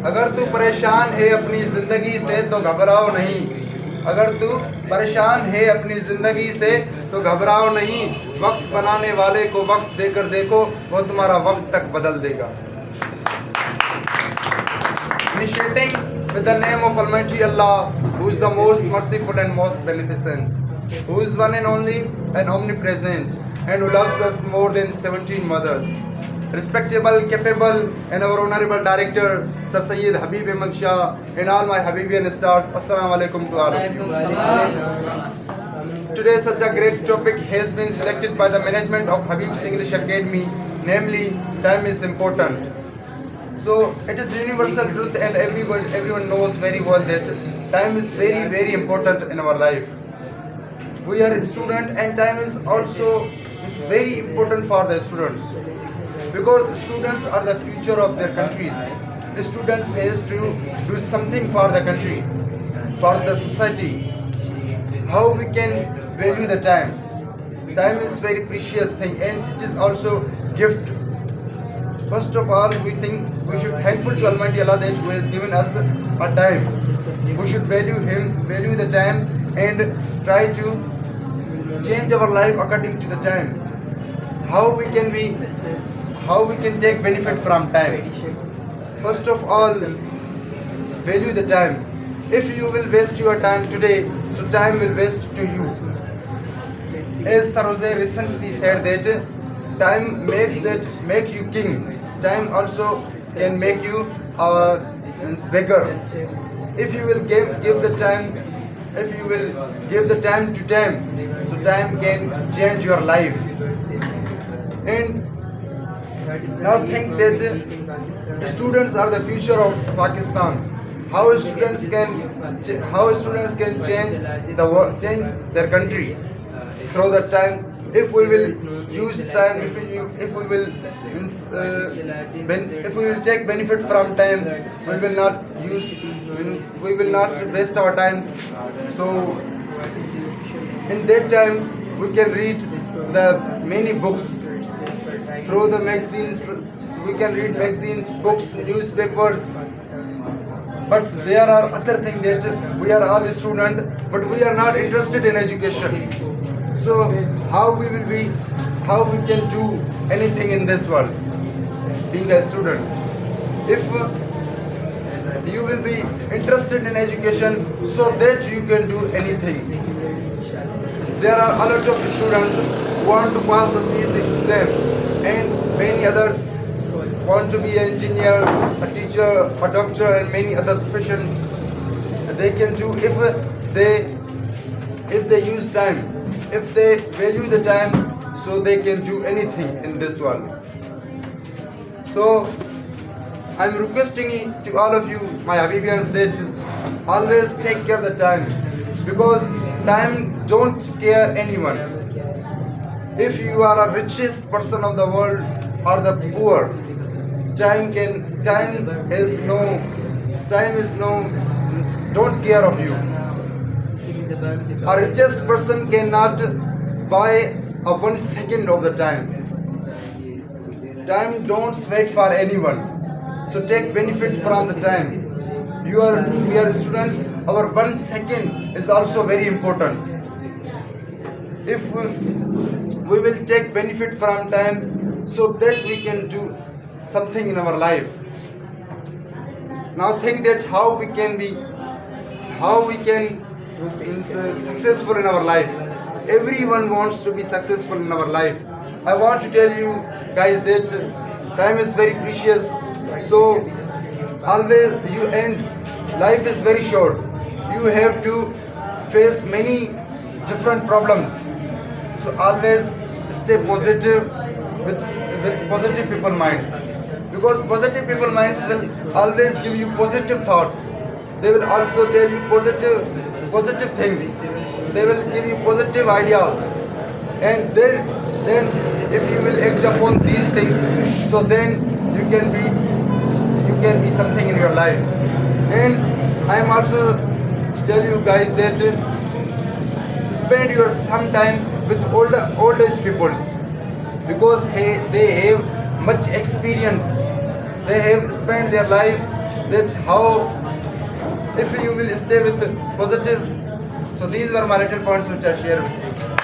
अगर तू परेशान है अपनी ज़िंदगी से तो घबराओ नहीं, अगर तू परेशान है अपनी ज़िंदगी से तो घबराओ नहीं, वक्त बनाने वाले को वक्त देकर देखो, वो तुम्हारा वक्त तक बदल देगा। Initiating with the name of Almighty Allah, who is the most merciful and most beneficent, who is one and only and omnipresent, and who loves us more than 17 mothers. Respectable, capable, and our honorable director, Sir Sayyid Habib Ahmad Shah, and all my Habibian stars, Assalamu alaikum to all of you. Today, such a great topic has been selected by the management of Habib's English Academy, namely, time is important. So, it is universal truth, and everyone knows very well that time is very, very important in our life. We are a student, and time is also very important for the students, because students are the future of their countries. The students has to do something for the country, for the society. How we can value the time? Time is very precious thing, and it is also gift. First of all, we think we should thankful to Almighty Allah that who has given us a time. We should value Him, value the time, and try to change our life according to the time. How we can take benefit from time? First of all, value the time. If you will waste your time today, so time will waste to you. As Sarojay recently said that time make you king. Time also can make you beggar. If you will give the time, if you will give the time to time, so time can change your life. And now think that students are the future of Pakistan. How students can change the world, change their country through the time. If we will use time, if we will take benefit from time, we will not waste our time. So in that time we can read the many books through the magazines. We can read magazines, books, newspapers. But there are other things that we are all students, but we are not interested in education. So how we can do anything in this world, being a student? If you will be interested in education, so that you can do anything. There are a lot of students who want to pass the CSE exam, and many others want to be an engineer, a teacher, a doctor, and many other professions. They can do if they use time, if they value the time, so they can do anything in this world. So I am requesting to all of you, my Habibians, that always take care of the time, because time don't care anyone. If you are a richest person of the world or the poor, time don't care of you. A richest person cannot buy a 1 second of the time. Time don't wait for anyone. So take benefit from the time. We are students. Our 1 second is also very important. If we will take benefit from time, so that we can do something in our life. Now think that how we can be successful in our life. Everyone wants to be successful in our life. I want to tell you guys that time is very precious. So always life is very short. You have to face many different problems. So always stay positive with positive people minds, because positive people minds will always give you positive thoughts. They will also tell you positive things. They will give you positive ideas, and then if you will act upon these things, so then you can be something in your life. And I am also tell you guys that spend your some time with old age peoples, because they have much experience. They have spent their life that how if you will stay with positive. So these were my little points which I share with you.